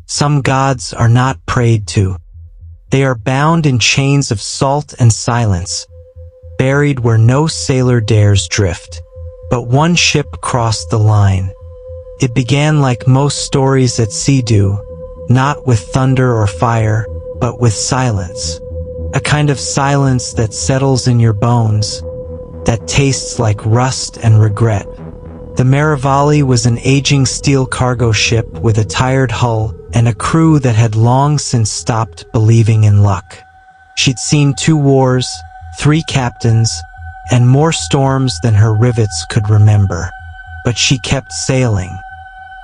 Some gods are not prayed to. They are bound in chains of salt and silence, buried where no sailor dares drift. But one ship crossed the line. It began like most stories at sea do, not with thunder or fire, but with silence. A kind of silence that settles in your bones, that tastes like rust and regret. The Meravali was an aging steel cargo ship with a tired hull and a crew that had long since stopped believing in luck. She'd seen 2 wars, 3 captains, and more storms than her rivets could remember. But she kept sailing.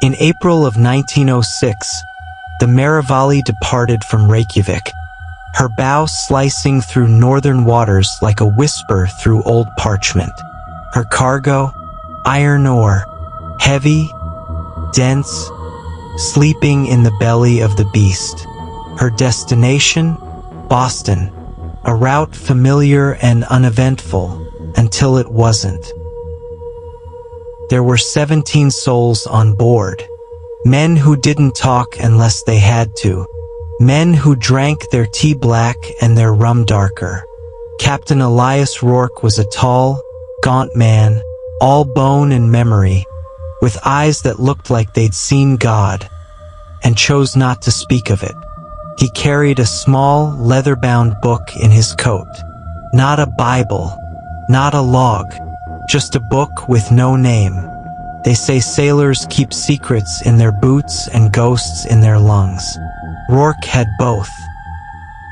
In April of 1906, the Meravali departed from Reykjavik, her bow slicing through northern waters like a whisper through old parchment. Her cargo, iron ore, heavy, dense, sleeping in the belly of the beast. Her destination, Boston, a route familiar and uneventful until it wasn't. There were 17 souls on board, men who didn't talk unless they had to, men who drank their tea black and their rum darker. Captain Elias Rourke was a tall, gaunt man, all bone and memory, with eyes that looked like they'd seen God, and chose not to speak of it. He carried a small, leather-bound book in his coat. Not a Bible, not a log, just a book with no name. They say sailors keep secrets in their boots and ghosts in their lungs. Rourke had both.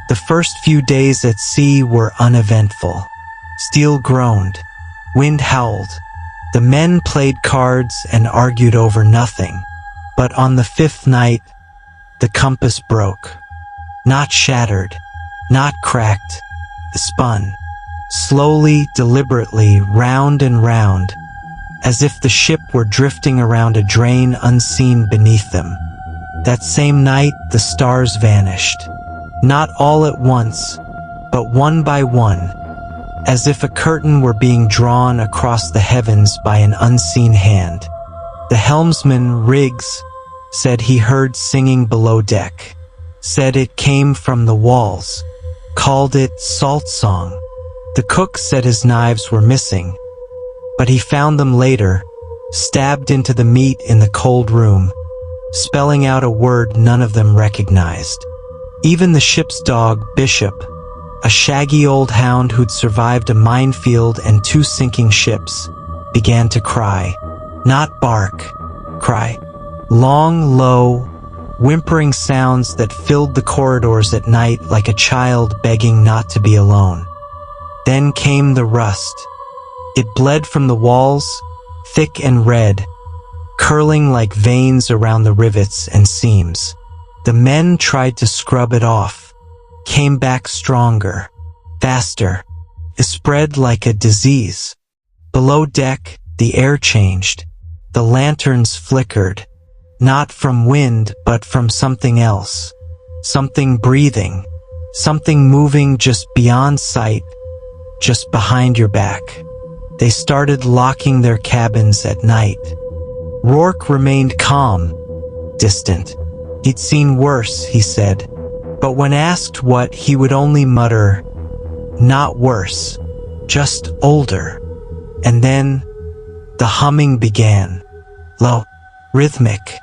The first few days at sea were uneventful. Steel groaned. Wind howled. The men played cards and argued over nothing. But on the 5th night, the compass broke. Not shattered, not cracked, spun. Slowly, deliberately, round and round, as if the ship were drifting around a drain unseen beneath them. That same night, the stars vanished. Not all at once, but one by one, as if a curtain were being drawn across the heavens by an unseen hand. The helmsman, Riggs, said he heard singing below deck, said it came from the walls, called it salt song. The cook said his knives were missing, but he found them later, stabbed into the meat in the cold room, spelling out a word none of them recognized. Even the ship's dog, Bishop, a shaggy old hound who'd survived a minefield and 2 sinking ships, began to cry. Not bark, cry. Long, low, whimpering sounds that filled the corridors at night like a child begging not to be alone. Then came the rust. It bled from the walls, thick and red, curling like veins around the rivets and seams. The men tried to scrub it off, came back stronger, faster. It spread like a disease. Below deck, the air changed. The lanterns flickered, not from wind but from something else. Something breathing, something moving just beyond sight, just behind your back. They started locking their cabins at night. Rourke remained calm, distant. He'd seen worse, he said, but when asked what, he would only mutter, "Not worse, just older." And then the humming began, low, rhythmic,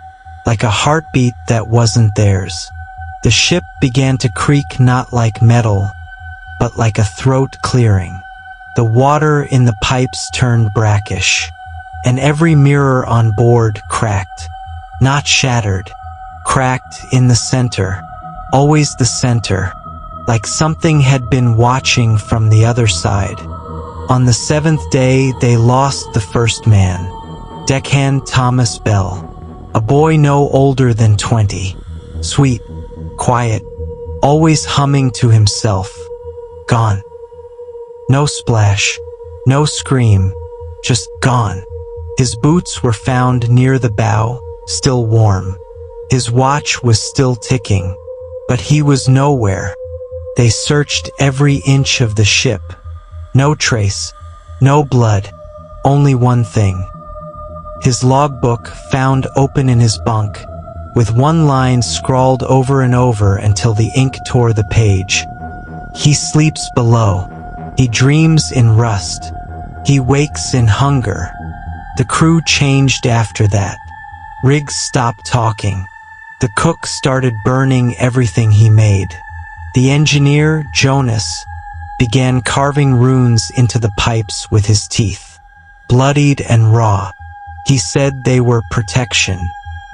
like a heartbeat that wasn't theirs. The ship began to creak not like metal, but like a throat clearing. The water in the pipes turned brackish, and every mirror on board cracked. Not shattered, cracked in the center, always the center, like something had been watching from the other side. On the 7th day, they lost the first man, deckhand Thomas Bell, a boy no older than 20, sweet, quiet, always humming to himself. Gone. No splash, no scream, just gone. His boots were found near the bow, still warm. His watch was still ticking, but he was nowhere. They searched every inch of the ship. No trace, no blood, only one thing. His logbook, found open in his bunk, with one line scrawled over and over until the ink tore the page. He sleeps below. He dreams in rust. He wakes in hunger. The crew changed after that. Riggs stopped talking. The cook started burning everything he made. The engineer, Jonas, began carving runes into the pipes with his teeth. Bloodied and raw. He said they were protection.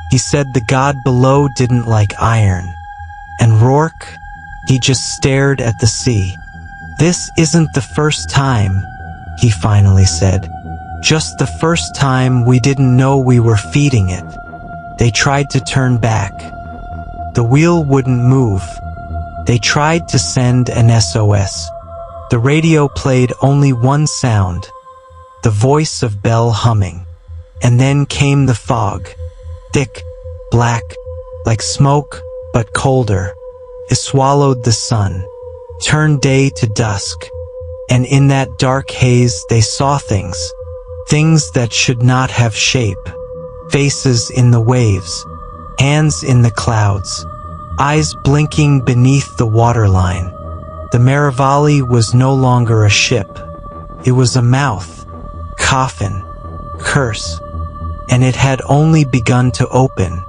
He said the god below didn't like iron. And Rourke, he just stared at the sea. "This isn't the first time," he finally said. "Just the first time we didn't know we were feeding it." They tried to turn back. The wheel wouldn't move. They tried to send an SOS. The radio played only one sound, the voice of Bell humming. And then came the fog. Thick, black, like smoke, but colder. It swallowed the sun, turned day to dusk. And in that dark haze they saw things. Things that should not have shape. Faces in the waves. Hands in the clouds. Eyes blinking beneath the waterline. The Marivalli was no longer a ship. It was a mouth, coffin, curse, and it had only begun to open.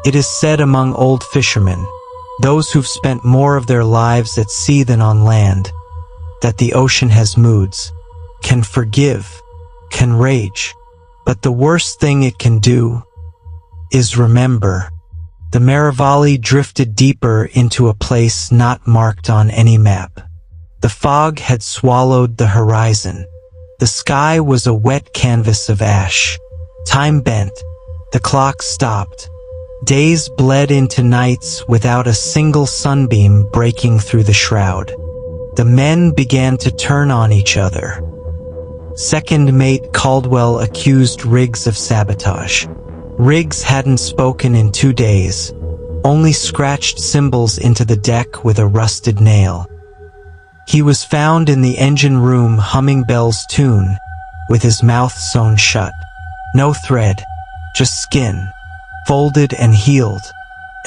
It is said among old fishermen, those who've spent more of their lives at sea than on land, that the ocean has moods, can forgive, can rage, but the worst thing it can do is remember. The Marivalli drifted deeper into a place not marked on any map. The fog had swallowed the horizon. The sky was a wet canvas of ash. Time bent. The clock stopped. Days bled into nights without a single sunbeam breaking through the shroud. The men began to turn on each other. Second mate Caldwell accused Riggs of sabotage. Riggs hadn't spoken in 2 days, only scratched symbols into the deck with a rusted nail. He was found in the engine room humming Bell's tune, with his mouth sewn shut. No thread, just skin, folded and healed,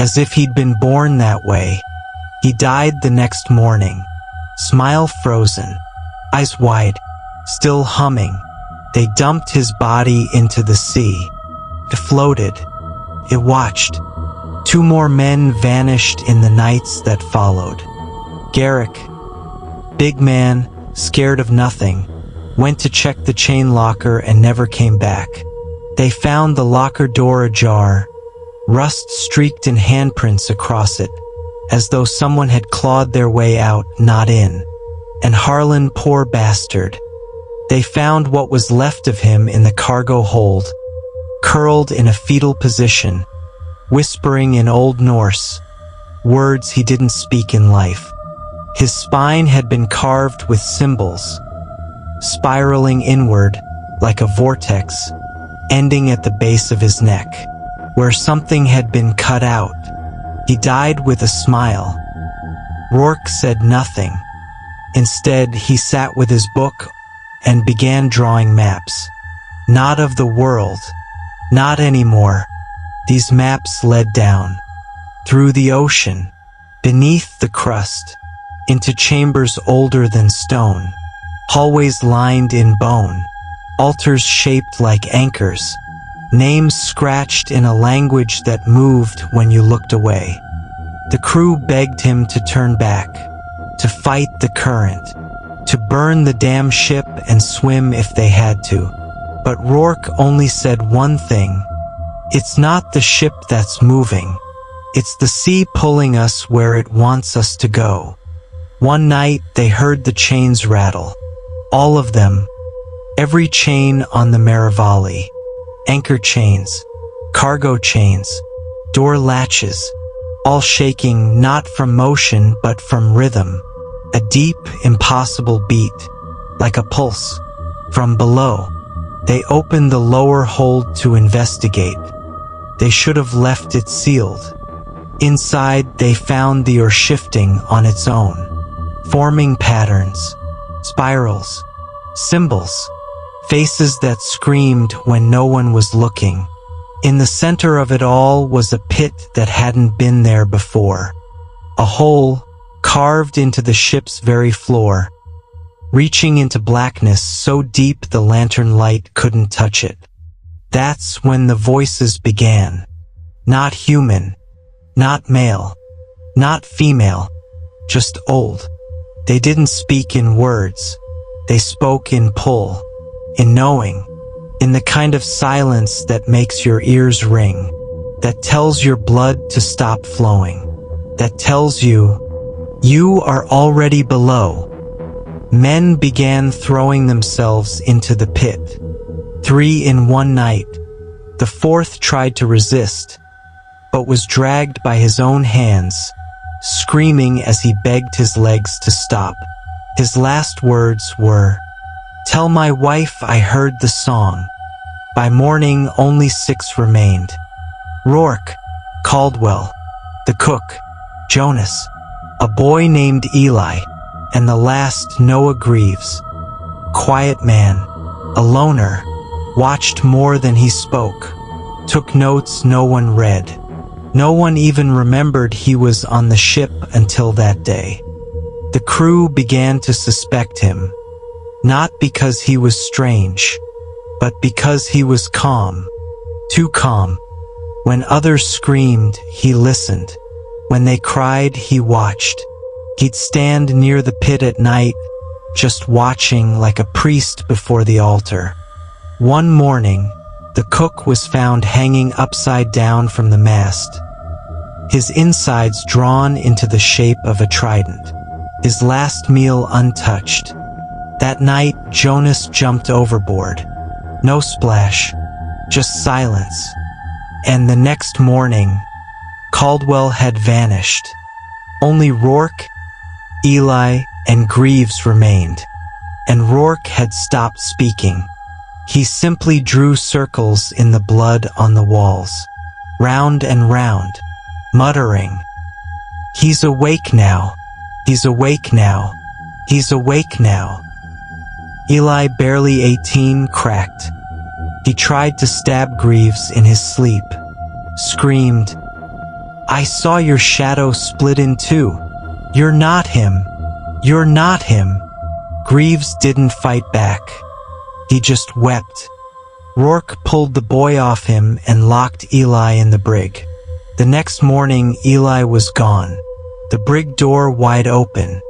as if he'd been born that way. He died the next morning, smile frozen, eyes wide, still humming. They dumped his body into the sea. It floated. It watched. 2 more men vanished in the nights that followed. Garrick, big man, scared of nothing, went to check the chain locker and never came back. They found the locker door ajar, rust streaked in handprints across it, as though someone had clawed their way out, not in. And Harlan, poor bastard. They found what was left of him in the cargo hold, curled in a fetal position, whispering in Old Norse, words he didn't speak in life. His spine had been carved with symbols, spiraling inward like a vortex, ending at the base of his neck, where something had been cut out. He died with a smile. Rourke said nothing. Instead, he sat with his book and began drawing maps. Not of the world. Not anymore. These maps led down, through the ocean, beneath the crust, into chambers older than stone, hallways lined in bone, altars shaped like anchors, names scratched in a language that moved when you looked away. The crew begged him to turn back, to fight the current, to burn the damn ship and swim if they had to. But Rourke only said one thing. It's not the ship that's moving. It's the sea pulling us where it wants us to go. One night they heard the chains rattle. All of them. Every chain on the Marivalli. Anchor chains. Cargo chains. Door latches. All shaking not from motion but from rhythm. A deep, impossible beat. Like a pulse. From below. They opened the lower hold to investigate. They should have left it sealed. Inside, they found the ore shifting on its own, forming patterns, spirals, symbols, faces that screamed when no one was looking. In the center of it all was a pit that hadn't been there before. A hole carved into the ship's very floor, reaching into blackness so deep the lantern light couldn't touch it. That's when the voices began. Not human, not male, not female, just old. They didn't speak in words. They spoke in pull, in knowing, in the kind of silence that makes your ears ring, that tells your blood to stop flowing, that tells you, you are already below. Men began throwing themselves into the pit. 3 in one night. The 4th tried to resist, but was dragged by his own hands, screaming as he begged his legs to stop. His last words were, "Tell my wife I heard the song." By morning, only 6 remained. Rourke, Caldwell, the cook, Jonas, a boy named Eli, and the last Noah Greaves. Quiet man, a loner, watched more than he spoke, took notes no one read. No one even remembered he was on the ship until that day. The crew began to suspect him, not because he was strange, but because he was calm, too calm. When others screamed, he listened. When they cried, he watched. He'd stand near the pit at night, just watching like a priest before the altar. One morning, the cook was found hanging upside down from the mast, his insides drawn into the shape of a trident, his last meal untouched. That night, Jonas jumped overboard. No splash, just silence. And the next morning, Caldwell had vanished. Only Rourke, Eli, and Greaves remained, and Rourke had stopped speaking. He simply drew circles in the blood on the walls, round and round, muttering, "He's awake now, he's awake now, he's awake now." Eli, barely 18, cracked. He tried to stab Greaves in his sleep, screamed, "I saw your shadow split in two. You're not him. You're not him." Greaves didn't fight back. He just wept. Rourke pulled the boy off him and locked Eli in the brig. The next morning, Eli was gone. The brig door wide open,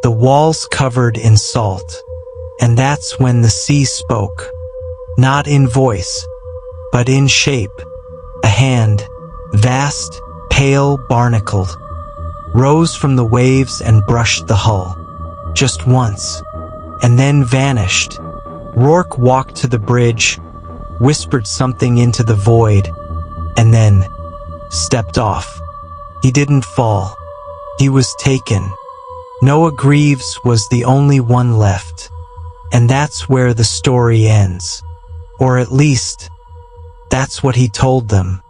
the walls covered in salt. And that's when the sea spoke. Not in voice, but in shape. A hand, vast, pale, barnacled, rose from the waves and brushed the hull. Just once, and then vanished. Rourke walked to the bridge, whispered something into the void, and then stepped off. He didn't fall. He was taken. Noah Greaves was the only one left. And that's where the story ends. Or at least, that's what he told them.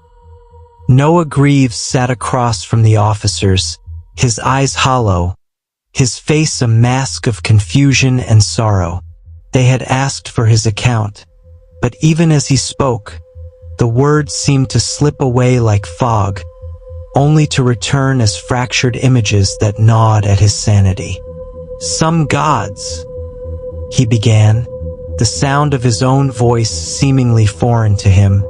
Noah Greaves sat across from the officers, his eyes hollow, his face a mask of confusion and sorrow. They had asked for his account, but even as he spoke, the words seemed to slip away like fog, only to return as fractured images that gnawed at his sanity. "Some gods," he began, the sound of his own voice seemingly foreign to him,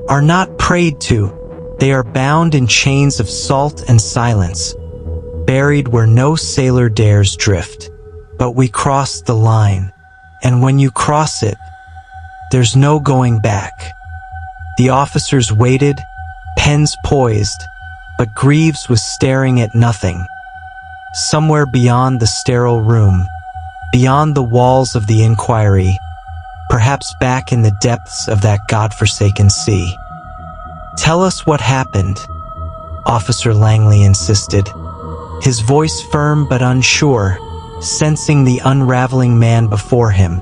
"are not prayed to. They are bound in chains of salt and silence, buried where no sailor dares drift. But we crossed the line, and when you cross it, there's no going back." The officers waited, pens poised, but Greaves was staring at nothing. Somewhere beyond the sterile room, beyond the walls of the inquiry, perhaps back in the depths of that godforsaken sea. "Tell us what happened," Officer Langley insisted, his voice firm but unsure, sensing the unraveling man before him.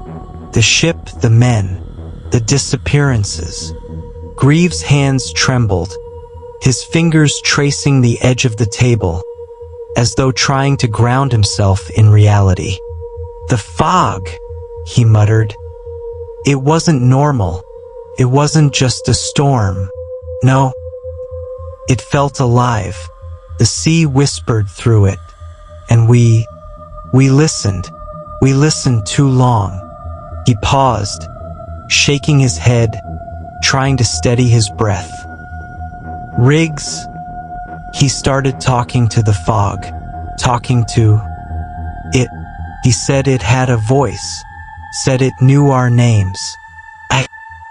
The ship, the men, the disappearances. Greaves' hands trembled, his fingers tracing the edge of the table, as though trying to ground himself in reality. "The fog," he muttered. "It wasn't normal. It wasn't just a storm. No, it felt alive. The sea whispered through it, and we listened. We listened too long. He paused, shaking his head, trying to steady his breath. Riggs, he started talking to the fog, talking to it. He said it had a voice, said it knew our names.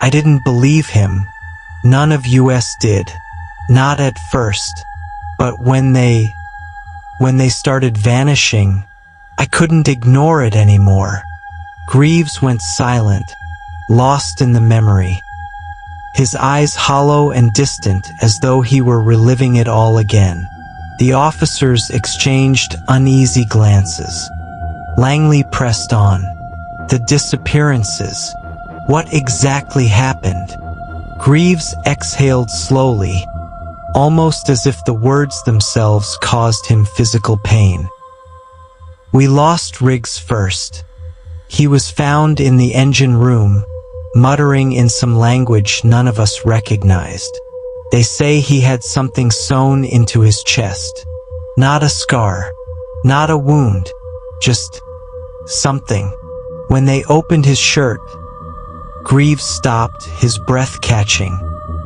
I didn't believe him. None of us did. Not at first. But when they started vanishing, I couldn't ignore it anymore. Greaves went silent, lost in the memory. His eyes hollow and distant as though he were reliving it all again. The officers exchanged uneasy glances. Langley pressed on. The disappearances. What exactly happened? Greaves exhaled slowly, almost as if the words themselves caused him physical pain. We lost Riggs first. He was found in the engine room, muttering in some language none of us recognized. They say he had something sewn into his chest. Not a scar, not a wound, just something. When they opened his shirt, Greaves stopped, his breath catching,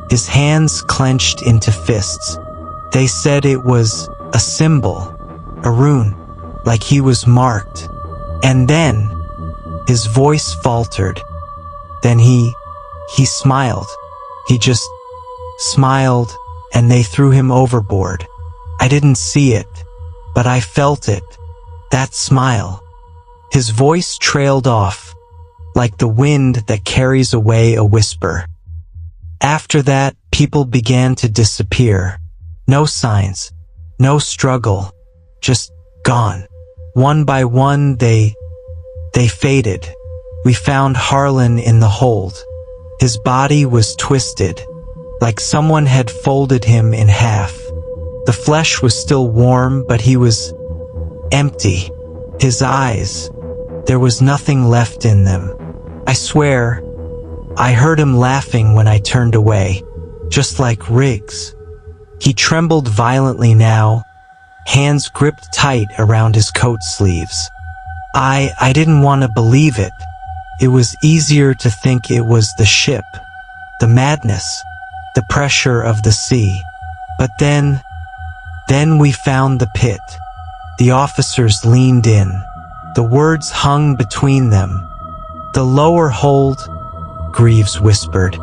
his hands clenched into fists. They said it was a symbol, a rune, like he was marked. And then, his voice faltered. Then he smiled. He just smiled, and they threw him overboard. I didn't see it, but I felt it. That smile. His voice trailed off, like the wind that carries away a whisper. After that, people began to disappear. No signs, no struggle, just gone. One by one, they faded. We found Harlan in the hold. His body was twisted, like someone had folded him in half. The flesh was still warm, but he was empty. His eyes, there was nothing left in them. I swear, I heard him laughing when I turned away, just like Riggs. He trembled violently now, hands gripped tight around his coat sleeves. I didn't want to believe it. It was easier to think it was the ship, the madness, the pressure of the sea. But then we found the pit. The officers leaned in. The words hung between them. The lower hold, Greaves whispered.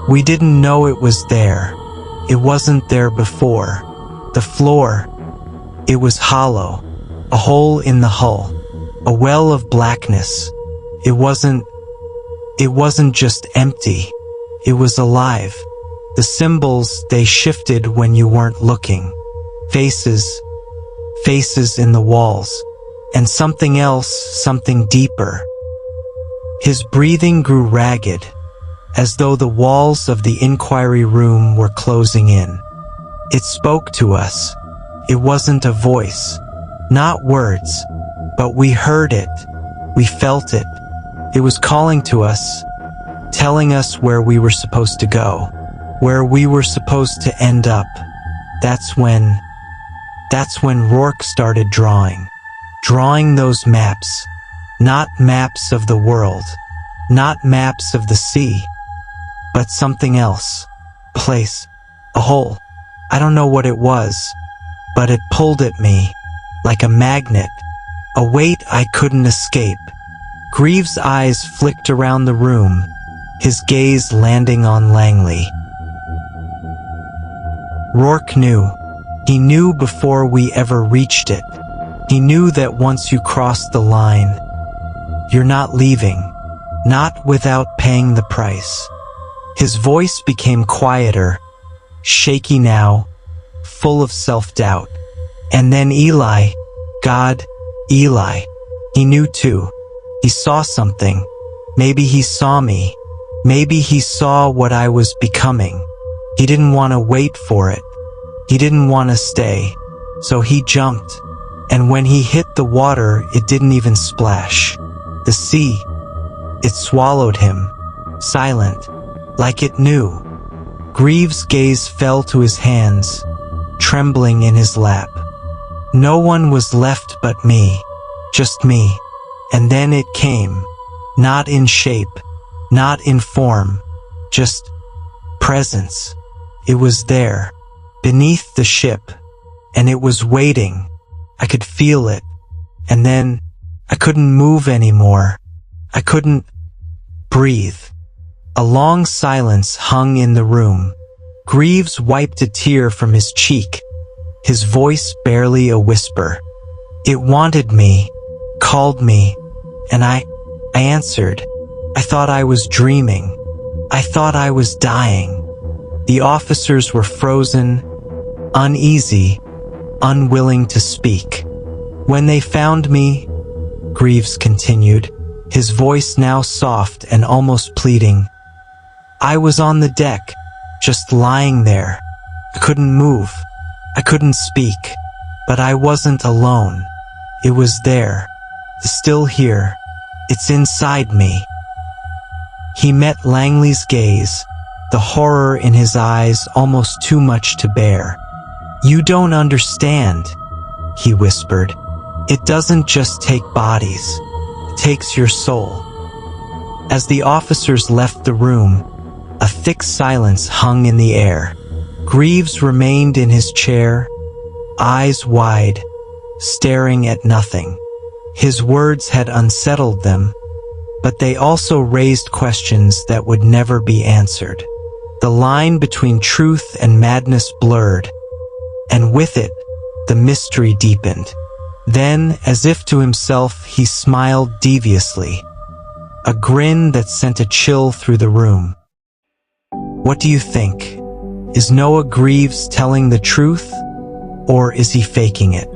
We didn't know it was there. It wasn't there before. The floor, it was hollow, a hole in the hull, a well of blackness. It wasn't just empty. It was alive. The symbols, they shifted when you weren't looking. Faces in the walls. And something else, something deeper. His breathing grew ragged, as though the walls of the inquiry room were closing in. It spoke to us. It wasn't a voice, not words, but we heard it. We felt it. It was calling to us, telling us where we were supposed to go, where we were supposed to end up. That's when Rourke started drawing those maps. Not maps of the world, not maps of the sea, but something else. Place, a hole. I don't know what it was, but it pulled at me, like a magnet, a weight I couldn't escape. Greaves' eyes flicked around the room, his gaze landing on Langley. Rourke knew. He knew before we ever reached it. He knew that once you crossed the line, you're not leaving, not without paying the price. His voice became quieter, shaky now, full of self-doubt. And then Eli, God, Eli, he knew too. He saw something. Maybe he saw me. Maybe he saw what I was becoming. He didn't want to wait for it. He didn't want to stay. So he jumped. And when he hit the water, it didn't even splash. The sea, it swallowed him, silent, like it knew. Greaves' gaze fell to his hands, trembling in his lap. No one was left but me, just me. And then it came, not in shape, not in form, just presence. It was there, beneath the ship, and it was waiting. I could feel it, and then I couldn't move anymore. I couldn't breathe. A long silence hung in the room. Greaves wiped a tear from his cheek, his voice barely a whisper. It wanted me, called me, and I answered. I thought I was dreaming. I thought I was dying. The officers were frozen, uneasy, unwilling to speak. When they found me, Greaves continued, his voice now soft and almost pleading, I was on the deck, just lying there. I couldn't move. I couldn't speak. But I wasn't alone. It was there. Still here. It's inside me. He met Langley's gaze, the horror in his eyes almost too much to bear. You don't understand, he whispered. It doesn't just take bodies. It takes your soul. As the officers left the room, a thick silence hung in the air. Greaves remained in his chair, eyes wide, staring at nothing. His words had unsettled them, but they also raised questions that would never be answered. The line between truth and madness blurred, and with it, the mystery deepened. Then, as if to himself, he smiled deviously, a grin that sent a chill through the room. What do you think? Is Noah Greaves telling the truth, or is he faking it?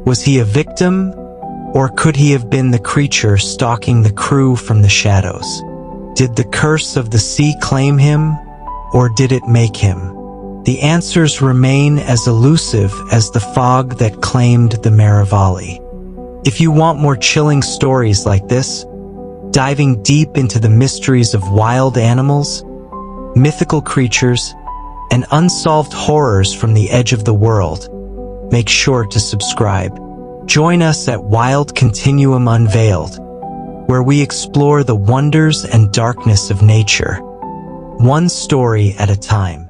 Was he a victim, or could he have been the creature stalking the crew from the shadows? Did the curse of the sea claim him, or did it make him? The answers remain as elusive as the fog that claimed the Maravalli. If you want more chilling stories like this, diving deep into the mysteries of wild animals, mythical creatures, and unsolved horrors from the edge of the world, make sure to subscribe. Join us at Wild Continuum Unveiled, where we explore the wonders and darkness of nature, one story at a time.